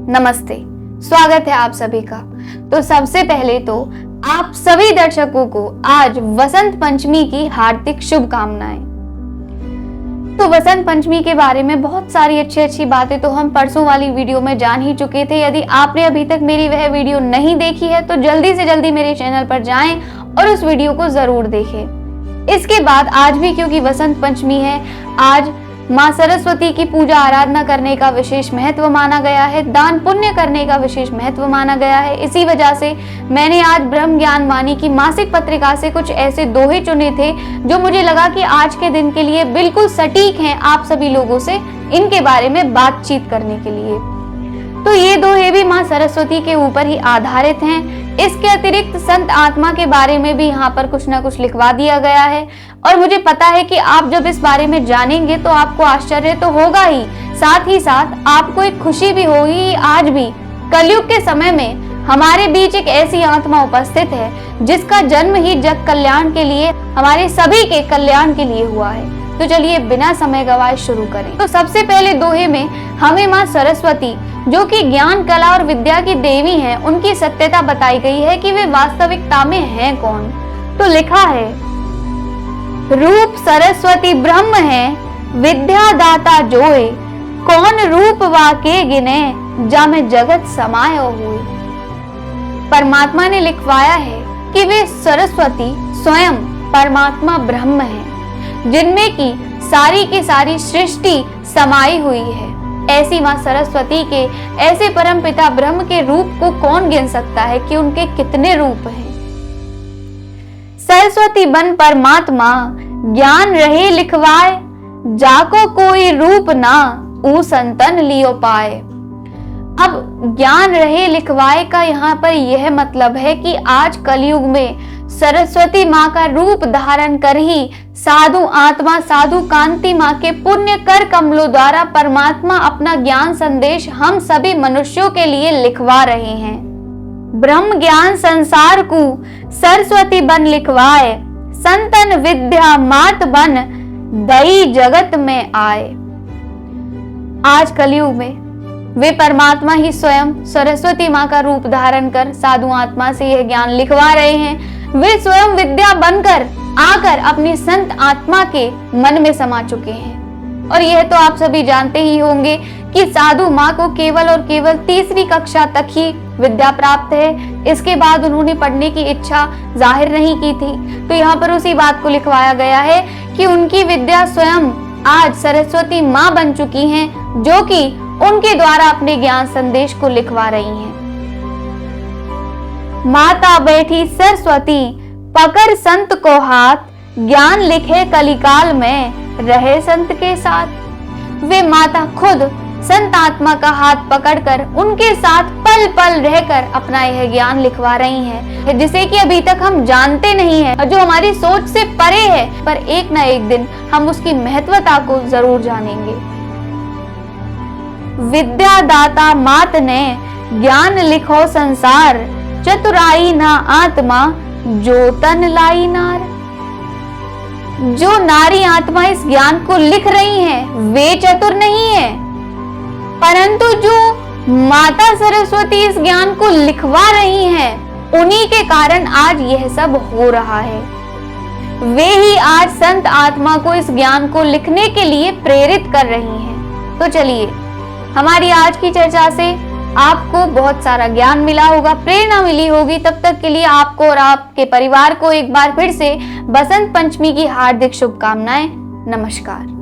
नमस्ते, स्वागत है आप सभी का। तो सबसे पहले तो आप सभी दर्शकों को आज वसंत पंचमी की हार्दिक शुभकामनाएं। तो वसंत पंचमी के बारे में बहुत सारी अच्छी बातें तो हम परसों वाली वीडियो में जान ही चुके थे। यदि आपने अभी तक मेरी वह वीडियो नहीं देखी है तो जल्दी से जल्दी मेरे चैनल पर जाएं और उस वीडियो को जरूर देखें। इसके बाद आज भी क्योंकि वसंत पंचमी है, आज माँ सरस्वती की पूजा आराधना करने का विशेष महत्व माना गया है, दान पुण्य करने का विशेष महत्व माना गया है। इसी वजह से मैंने आज ब्रह्म ज्ञान वाणी की मासिक पत्रिका से कुछ ऐसे दोहे चुने थे जो मुझे लगा कि आज के दिन के लिए बिल्कुल सटीक हैं आप सभी लोगों से इनके बारे में बातचीत करने के लिए। तो ये दोहे भी माँ सरस्वती के ऊपर ही आधारित हैं। इसके अतिरिक्त संत आत्मा के बारे में भी यहाँ पर कुछ ना कुछ लिखवा दिया गया है और मुझे पता है कि आप जब इस बारे में जानेंगे तो आपको आश्चर्य तो होगा ही साथ आपको एक खुशी भी होगी। आज भी कलयुग के समय में हमारे बीच एक ऐसी आत्मा उपस्थित है जिसका जन्म ही जग कल्याण के लिए, हमारे सभी के कल्याण के लिए हुआ है। तो चलिए बिना समय गवाए शुरू करें। तो सबसे पहले दोहे में हमें माँ सरस्वती जो कि ज्ञान कला और विद्या की देवी हैं, उनकी सत्यता बताई गई है कि वे वास्तविकता में हैं कौन। तो लिखा है, रूप सरस्वती ब्रह्म है, विद्या दाता जोए, कौन रूप वाके गिने, जा में जगत समायो हुए। परमात्मा ने लिखवाया है कि वे सरस्वती स्वयं परमात्मा ब्रह्म है, जिनमें की सारी सृष्टि समाई हुई है। ऐसी माँ सरस्वती के, ऐसे परम पिता ब्रह्म के रूप को कौन गिन सकता है कि उनके कितने रूप हैं। सरस्वती बन परमात्मा, ज्ञान रहे लिखवाए, जाको कोई रूप ना, ऊ संतन लियो पाए। अब ज्ञान रहे लिखवाए का यहाँ पर यह मतलब है कि आज कलयुग में सरस्वती माँ का रूप धारण कर ही साधु आत्मा, साधु कांति माँ के पुण्य कर कमलों द्वारा परमात्मा अपना ज्ञान संदेश हम सभी मनुष्यों के लिए लिखवा रहे हैं। ब्रह्म ज्ञान संसार को सरस्वती बन लिखवाए, संतन विद्या मात बन दई जगत में आए। आज कलयुग में वे परमात्मा ही स्वयं सरस्वती माँ का रूप धारण कर साधु आत्मा से यह ज्ञान लिखवा रहे हैं। वे स्वयं विद्या बनकर आकर अपनी संत आत्मा के मन में समा चुके हैं। और यह तो आप सभी जानते ही होंगे कि साधु माँ को केवल और केवल तीसरी कक्षा तक ही विद्या प्राप्त है। इसके बाद उन्होंने पढ़ने की इच्छा जाहिर नहीं की थी। तो यहाँ पर उसी बात को लिखवाया गया है कि उनकी विद्या स्वयं आज सरस्वती माँ बन चुकी हैं, जो कि उनके द्वारा अपने ज्ञान संदेश को लिखवा रही हैं। माता बैठी सरस्वती, पकड़ संत को हाथ, ज्ञान लिखे कलिकाल में, रहे संत के साथ। वे माता खुद संत आत्मा का हाथ पकड़कर उनके साथ पल पल रहकर अपना यह ज्ञान लिखवा रही हैं, जिसे कि अभी तक हम जानते नहीं है और जो हमारी सोच से परे है, पर एक न एक दिन हम उसकी महत्वता को जरूर जानेंगे। विद्या दाता मात ने, ज्ञान लिखो संसार, चतुराई ना आत्मा, जो तन लाई नार। जो नारी आत्मा इस ज्ञान को लिख रही हैं, वे चतुर नहीं है, परंतु जो माता सरस्वती इस ज्ञान को लिखवा रही हैं, उन्हीं के कारण आज यह सब हो रहा है। वे ही आज संत आत्मा को इस ज्ञान को लिखने के लिए प्रेरित कर रही हैं। तो चलिए, हमारी आज की चर्चा से आपको बहुत सारा ज्ञान मिला होगा, प्रेरणा मिली होगी। तब तक के लिए आपको और आपके परिवार को एक बार फिर से बसंत पंचमी की हार्दिक शुभकामनाएं। नमस्कार।